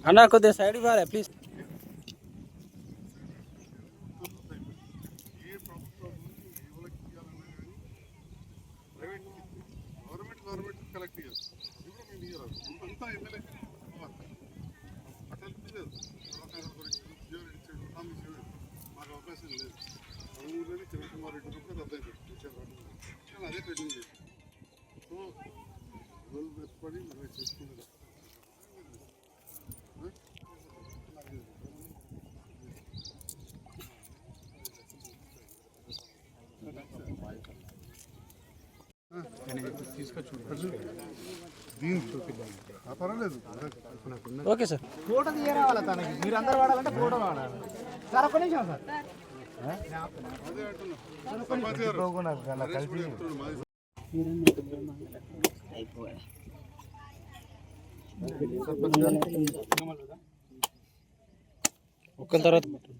అన్నా కొద్దిగా సైడ్ ఇవ్వాలి ప్లీజ్. గవర్నమెంట్ కలెక్ట్ చేయాలి. అంతా ఎమ్మెల్యే అట్లా మాకు అవకాశం లేదు. ఊళ్ళోనే చిన్నకుమార్ రెడ్డి ఉన్నప్పుడు అర్థమైంది కానీ అదే ట్రెండింగ్ చేసి సో రోజు మెప్పడి మనం చేసుకునేది. పర్వాలేదు ఓకే సార్. ఫోటో తీయరావాలా తనకి, మీరు అందరు వాడాలంటే ఫోటో వాడాలి సార్. ఒక్క నిమిషం సార్. ఒక్క తర్వాత నమస్తే.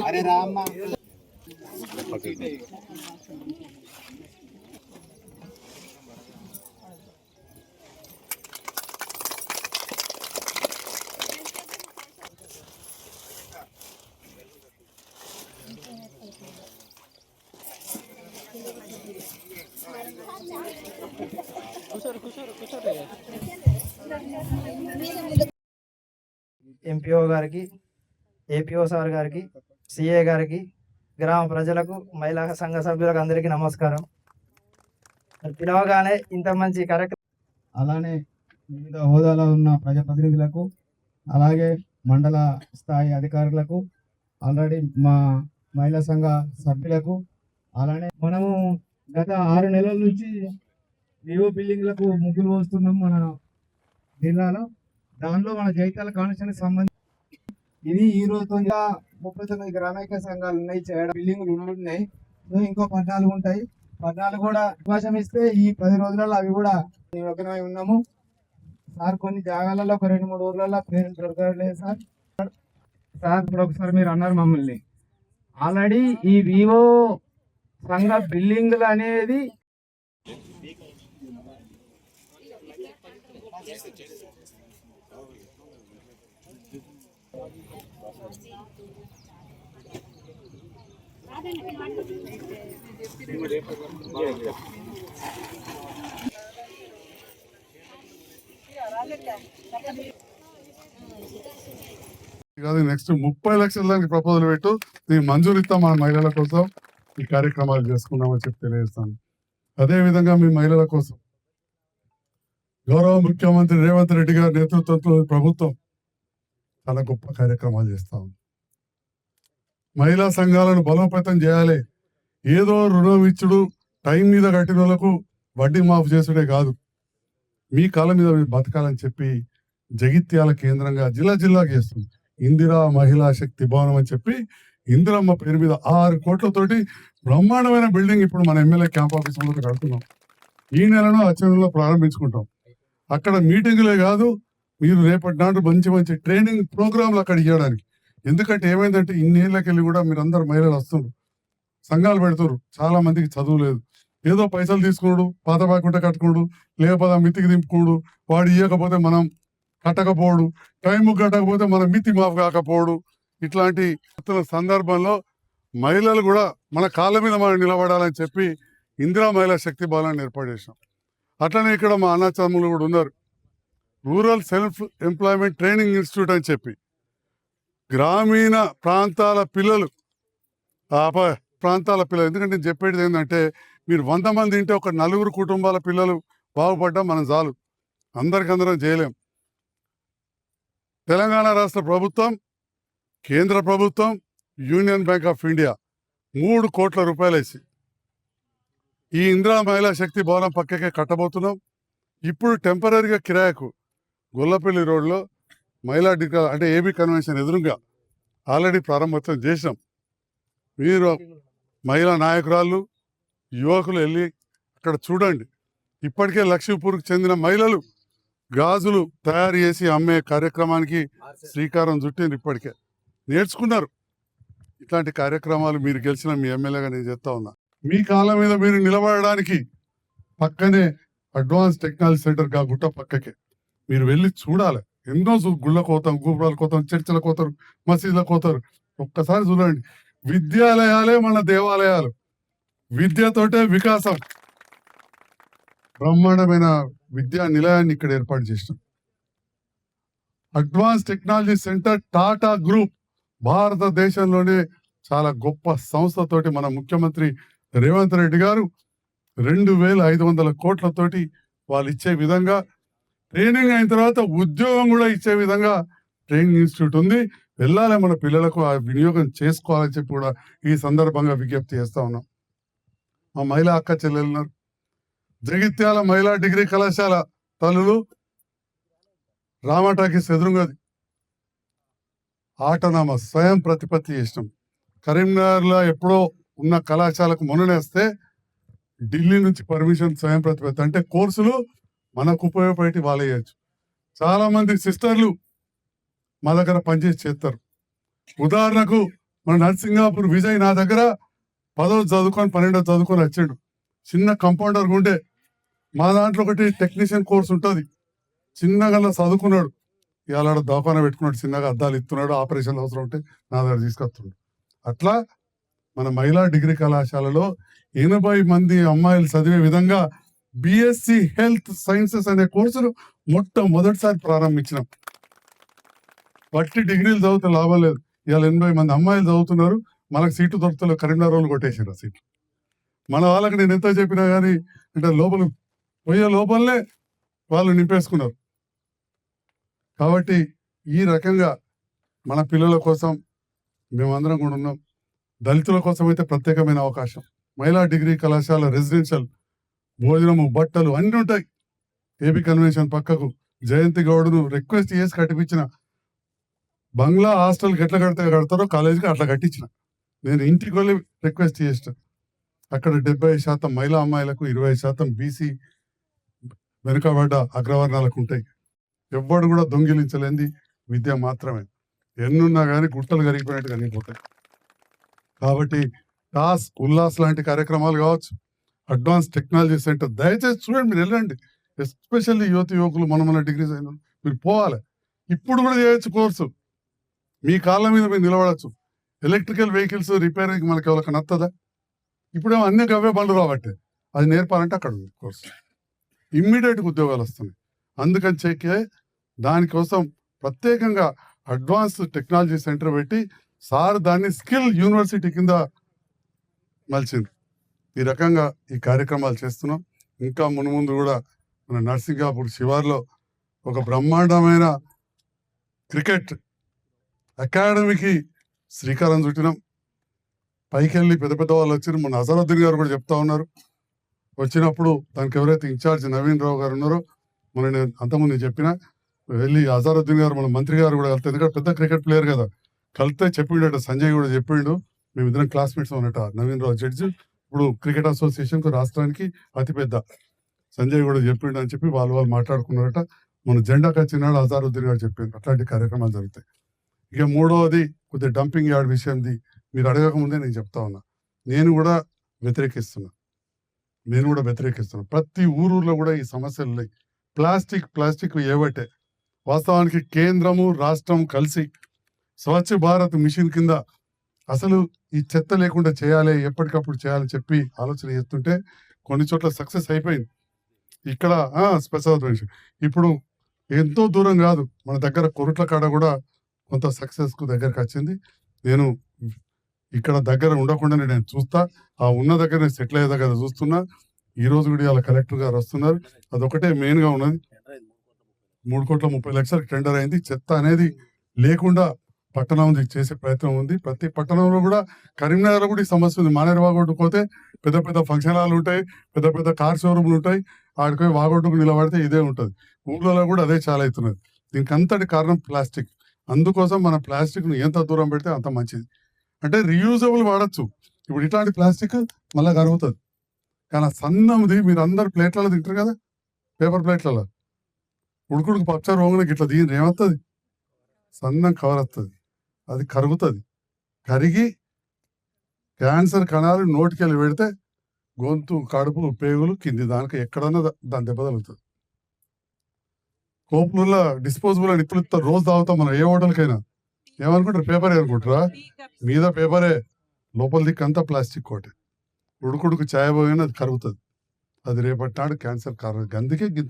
అరే రామ్మా ఎంపీఓ గారికి, ఏపీఓ సార్ గారికి, సిఏ గారికి, గ్రామ ప్రజలకు, మహిళా సంఘ సభ్యులకు అందరికీ నమస్కారం. పిలవగానే ఇంత మంచి కార్యక్రమం, అలానే వివిధ హోదాలో ఉన్న ప్రజాప్రతినిధులకు, అలాగే మండల స్థాయి అధికారులకు, ఆల్రెడీ మా మహిళా సంఘ సభ్యులకు, అలానే మనము గత 6 నెలల నుంచి వివో బిల్డింగ్లకు ముగ్గులు పోస్తున్నాం మన జిల్లాలో. దానిలో మన జైతాల కాన్స్టిట్యూన్సీకి సంబంధించి ఇది ఈ రోజుతో 39 గ్రామైక సంఘాలు ఉన్నాయి, చేయడం బిల్డింగ్లు ఉన్నాయి. ఇంకో 14 ఉంటాయి. 14 కూడా అవకాశం ఇస్తే ఈ 10 రోజులలో అవి కూడా నిమగ్నమై ఉన్నాము సార్. కొన్ని జాగాలలో ఒక 2-3 ఊర్లలో పేరు దొరకలేదు సార్. ఇప్పుడు ఒకసారి మీరు అన్నారు మమ్మల్ని, ఆల్రెడీ ఈ వివో సంఘ బిల్డింగ్లు అనేది కాదు, నెక్స్ట్ 30 లక్షల దానికి ప్రపోజల్ పెట్టు, దీన్ని మంజూరు ఇస్తాం మన మహిళల కోసం ఈ కార్యక్రమాలు చేసుకున్నామని చెప్పి తెలియజేస్తాను. అదేవిధంగా మీ మహిళల కోసం గౌరవ ముఖ్యమంత్రి రేవంత్ రెడ్డి గారి నేతృత్వంతో ప్రభుత్వం చాలా గొప్ప కార్యక్రమాలు చేస్తాం. మహిళా సంఘాలను బలోపేతం చేయాలి. ఏదో రుణం ఇచ్చుడు, టైం మీద కట్టిన వాళ్ళకు వడ్డీ మాఫ్ చేసుడే కాదు, మీ కాలం మీద మీరు బతకాలని చెప్పి జగిత్యాల కేంద్రంగా జిల్లాకు చేస్తుంది ఇందిరా మహిళా శక్తి భవనం అని చెప్పి ఇందిరమ్మ పేరు మీద 6 కోట్లతోటి బ్రహ్మాండమైన బిల్డింగ్ ఇప్పుడు మన ఎమ్మెల్యే క్యాంప్ ఆఫీస్ ముందు కడుతున్నాం. ఈ నెలలో వచ్చే నెలలో ప్రారంభించుకుంటాం. అక్కడ మీటింగులే కాదు, మీరు రేపటి నాడు మంచి మంచి ట్రైనింగ్ ప్రోగ్రాంలు అక్కడ ఇవ్వడానికి. ఎందుకంటే ఏమైందంటే ఇన్నేళ్ళకెళ్ళి కూడా మీరందరూ మహిళలు వస్తున్నారు, సంఘాలు పెడుతున్నారు, చాలా మందికి చదువు లేదు. ఏదో పైసలు తీసుకున్నాడు, పాత బాకుంటే కట్టుకున్నాడు, లేకపోతే మితికి దింపుకున్నాడు, వాడు ఇవ్వకపోతే మనం కట్టకపోవడు, టైం కట్టకపోతే మన మితి మాఫ్ కాకపోవడు. ఇట్లాంటి సందర్భంలో మహిళలు కూడా మన కాళ్ళ మీద మనం నిలబడాలని చెప్పి ఇందిరా మహిళా శక్తి బలాన్ని ఏర్పాటు చేసినాం. అట్లనే ఇక్కడ మా అన్నచమ్ములు కూడా ఉన్నారు. Rural self employment training institute అని చెప్పి గ్రామీణ ప్రాంతాల పిల్లలు ఎందుకంటే నేను చెప్పేది ఏంటంటే మీరు 100 మంది తింటే ఒక 4 కుటుంబాల పిల్లలు బాగుపడ్డా మనం చాలు, అందరికందరం చేయలేం. తెలంగాణ రాష్ట్ర ప్రభుత్వం, కేంద్ర ప్రభుత్వం, యూనియన్ బ్యాంక్ ఆఫ్ ఇండియా 3 కోట్ల రూపాయలు వేసి ఈ ఇందిరా మహిళా శక్తి భవనం పక్కకే కట్టబోతున్నాం. ఇప్పుడు టెంపరీగా కిరాయకు గొల్లపల్లి రోడ్లో మహిళా డిగ్రీ అంటే ఏబీ కన్వెన్షన్ ఎదురుగా ఆల్రెడీ ప్రారంభోత్సవం చేసినాం. మీరు మహిళా నాయకురాళ్ళు, యువకులు వెళ్ళి అక్కడ చూడండి. ఇప్పటికే లక్ష్మీపూర్కి చెందిన మహిళలు గాజులు తయారు చేసి అమ్మే కార్యక్రమానికి శ్రీకారం చుట్టింది. ఇప్పటికే నేర్చుకున్నారు. ఇట్లాంటి కార్యక్రమాలు మీరు గెలిచిన మీ ఎమ్మెల్యేగా నేను చెప్తా ఉన్నా. మీ కాళ్ళ మీద మీరు నిలబడడానికి పక్కనే అడ్వాన్స్ టెక్నాలజీ సెంటర్ గుట్ట పక్కకే మీరు వెళ్ళి చూడాలి. ఎన్నో గుళ్ళకు పోతాం, గోపురాలకు పోతాం, చర్చలకు పోతారు, మసీదులకు పోతారు. ఒక్కసారి చూడండి. విద్యాలయాలే మన దేవాలయాలు. విద్యతోటే వికాసం. బ్రహ్మాండమైన విద్యా నిలయాన్ని ఇక్కడ ఏర్పాటు చేసినాం. Advance technology centre Tata group భారతదేశంలోనే చాలా గొప్ప సంస్థతోటి మన ముఖ్యమంత్రి రేవంత్ రెడ్డి గారు 2500 కోట్లతోటి వాళ్ళు ఇచ్చే విధంగా, ట్రైనింగ్ అయిన తర్వాత ఉద్యోగం కూడా ఇచ్చే విధంగా ట్రైనింగ్ ఇన్స్టిట్యూట్ ఉంది. వెళ్ళాలి, మన పిల్లలకు ఆ వినియోగం చేసుకోవాలని చెప్పి కూడా ఈ సందర్భంగా విజ్ఞప్తి చేస్తా ఉన్నాం. మా మహిళా అక్క చెల్లెలున్నారు. జగిత్యాల మహిళా డిగ్రీ కళాశాల తల్లులు రామటాకి ఎదురుగది ఆటోనామా స్వయం ప్రతిపత్తి చేసినాం. కరీంనగర్లో ఎప్పుడో ఉన్న కళాశాలకు మొన్ననేస్తే ఢిల్లీ నుంచి పర్మిషన్ స్వయం ప్రతిపత్తి అంటే కోర్సులు మనకు ఉపయోగపడి వాళ్ళు వేయచ్చు. చాలా మంది సిస్టర్లు మా దగ్గర పనిచేసి చేస్తారు. ఉదాహరణకు మన నర్సింగాపూర్ విజయ్ నా దగ్గర 10వ చదువుకొని 12వ చదువుకొని వచ్చాడు. చిన్న కంపౌండర్ ఉంటే మా దాంట్లో ఒకటి టెక్నీషియన్ కోర్స్ ఉంటుంది. చిన్నగా చదువుకున్నాడు. ఇవాళ దవాఖాన పెట్టుకున్నాడు, చిన్నగా అద్దాలు ఇస్తున్నాడు, ఆపరేషన్ అవసరం ఉంటే నా దగ్గర తీసుకొస్తున్నాడు. అట్లా మన మహిళా డిగ్రీ కళాశాలలో 80 మంది అమ్మాయిలు చదివే విధంగా బిఎస్సి హెల్త్ సైన్సెస్ అనే కోర్సును మొట్టమొదటిసారి ప్రారంభించినాం. బట్టి డిగ్రీలు చదివితే లాభం లేదు. ఇవాళ 80 మంది అమ్మాయిలు చదువుతున్నారు. మనకు సీటు దొరుకుతలో కరీంనగర్ వాళ్ళు కొట్టేసారు ఆ సీట్లు. మన వాళ్ళకి నేను ఎంత చెప్పినా కానీ అంటే లోపల పోయే లోపలనే వాళ్ళు నింపేసుకున్నారు. కాబట్టి ఈ రకంగా మన పిల్లల కోసం మేమందరం కూడా ఉన్నాం. దళితుల కోసం అయితే ప్రత్యేకమైన అవకాశం. మహిళా డిగ్రీ కళాశాల రెసిడెన్షియల్ భోజనము, బట్టలు అన్నీ ఉంటాయి. ఏబీ కన్వెన్షన్ పక్కకు జయంతి గౌడ్ను రిక్వెస్ట్ చేసి కట్టిపించిన బంగ్లా హాస్టల్కి ఎట్లా కడతారో కాలేజీకి అట్లా కట్టించిన. నేను ఇంటికి వెళ్ళి రిక్వెస్ట్ చేసిన. అక్కడ 70% మహిళా అమ్మాయిలకు, 20% బీసీ వెనుకబడ్డ అగ్రవర్ణాలకు ఉంటాయి. ఎవ్వడు కూడా దొంగిలించలేంది విద్య మాత్రమే. ఎన్నున్నా కానీ గుట్టలు కరిగిపోయినట్టు కరిగిపోతాయి. కాబట్టి టాస్ ఉల్లాస్ లాంటి కార్యక్రమాలు కావచ్చు, అడ్వాన్స్ టెక్నాలజీ సెంటర్ దయచేసి చూడండి, మీరు వెళ్ళండి. ఎస్పెషల్లీ యువకులు మన డిగ్రీస్ అయిన మీరు పోవాలి. ఇప్పుడు కూడా చేయొచ్చు కోర్సు. మీ కాళ్ళ మీద మీరు నిలబడచ్చు. ఎలక్ట్రికల్ వెహికల్స్ రిపేరింగ్ మనకి ఎవరికి నచ్చదా? ఇప్పుడేమో అన్ని గవ్వే బండ్లు రాబట్టే అది నేర్పాలంటే అక్కడ ఉంది కోర్సు. ఇమ్మీడియట్గా ఉద్యోగాలు వస్తున్నాయి. అందుకని చెక్కే దానికోసం ప్రత్యేకంగా అడ్వాన్స్ టెక్నాలజీ సెంటర్ పెట్టి సార్ దాన్ని స్కిల్ యూనివర్సిటీ కింద మలిచింది. ఈ రకంగా ఈ కార్యక్రమాలు చేస్తున్నాం. ఇంకా మున్ముందు కూడా మన నర్సింగాపూర్ శివార్లో ఒక బ్రహ్మాండమైన క్రికెట్ అకాడమీకి శ్రీకారం చుట్టినాం. పైకి వెళ్ళి పెద్ద పెద్ద వాళ్ళు వచ్చారు. మన అజరుద్దీన్ గారు కూడా చెప్తా ఉన్నారు. వచ్చినప్పుడు దానికి ఎవరైతే ఇన్ఛార్జ్ నవీన్ రావు గారు ఉన్నారో, మన నేను అంతకుముందు చెప్పిన వెళ్ళి అజరుద్దీన్ గారు మన మంత్రి గారు కూడా కలితే, ఎందుకంటే పెద్ద క్రికెట్ ప్లేయర్ కదా, కలితే చెప్పిండట. సంజయ్ కూడా చెప్పిండు, మేమిద్దరం క్లాస్మేట్స్ ఉన్నట. నవీన్ రావు జడ్జి ఇప్పుడు క్రికెట్ అసోసియేషన్ రాష్ట్రానికి అతిపెద్ద, సంజయ్ కూడా చెప్పిండు అని చెప్పి వాళ్ళు మాట్లాడుకున్నారట. మన జెండా కచ్చినాడు అజారుద్దీన్ గారు చెప్పింది అట్లాంటి కార్యక్రమాలు జరుగుతాయి. ఇక మూడవది కొద్దిగా డంపింగ్ యార్డ్ విషయంది మీరు అడగక ముందే నేను చెప్తా ఉన్నా. నేను కూడా వ్యతిరేకిస్తున్నా. ప్రతి ఊరూరులో కూడా ఈ సమస్యలు ఉన్నాయి. ప్లాస్టిక్ ఏవటే వాస్తవానికి కేంద్రము రాష్ట్రం కలిసి స్వచ్ఛ భారత్ మిషన్ కింద అసలు ఈ చెత్త లేకుండా చేయాలి, ఎప్పటికప్పుడు చేయాలని చెప్పి ఆలోచన చేస్తుంటే కొన్ని చోట్ల సక్సెస్ అయిపోయింది. ఇక్కడ స్పెషల్ మిషన్ ఇప్పుడు ఎంతో దూరం కాదు, మన దగ్గర కొరుట్ల కాడ కూడా కొంత సక్సెస్ కు దగ్గరకు వచ్చింది. నేను ఇక్కడ దగ్గర ఉండకుండానే నేను చూస్తా, ఆ ఉన్న దగ్గర సెటిల్ అయ్యే దగ్గర చూస్తున్నా. ఈ రోజు కూడా ఇలా కలెక్టర్ గారు వస్తున్నారు. అదొకటే మెయిన్ గా ఉన్నది. 3,30,00,000 టెండర్ అయింది. చెత్త అనేది లేకుండా పట్టణం చేసే ప్రయత్నం ఉంది. ప్రతి పట్టణంలో కూడా కరీంనగర్ కూడా ఈ సమస్య ఉంది. మానేరు వాగొడ్డుకు పోతే పెద్ద పెద్ద ఫంక్షన్ హాల్ ఉంటాయి, పెద్ద పెద్ద కార్ షోరూమ్లు ఉంటాయి. ఆడికి వాగొడ్డుకు నిలబడితే ఇదే ఉంటుంది. ఊళ్ళలో కూడా అదే చాలా అవుతున్నది. దీనికి అంతటి కారణం ప్లాస్టిక్. అందుకోసం మన ప్లాస్టిక్ ను ఎంత దూరం పెడితే అంత మంచిది. అంటే రీయూజబుల్ వాడచ్చు. ఇప్పుడు ఇట్లాంటి ప్లాస్టిక్ మళ్ళీ కరుగుతుంది. కానీ ఆ సన్నది మీరు అందరు ప్లేట్లలో తింటారు కదా, పేపర్ ప్లేట్లలో ఉడుకుడుకు పచ్చ రోగునకి ఇట్లా దీని ఏమవుతుంది, సన్నం కవర్ వస్తుంది, అది కరుగుతుంది. కరిగి క్యాన్సర్ కణాలు నోటికెళ్ళి పెడితే గొంతు, కడుపు, పేగులు కింది దానికి ఎక్కడన్నా దాని దెబ్బ తగులుతుంది. కోపులలో డిస్పోజబుల్ అని ఇప్పుడు రోజు తాగుతాం మనం ఏ హోటల్కైనా. ఏమనుకుంటారు, పేపరే అనుకుంటారా? మీద పేపరే, లోపల దిక్కంతా ప్లాస్టిక్ కోటే. ఉడుకుడుకు ఛాయ పోయినా అది కరుగుతుంది. అది రేపటి నాడు క్యాన్సర్ కారణం. అందుకే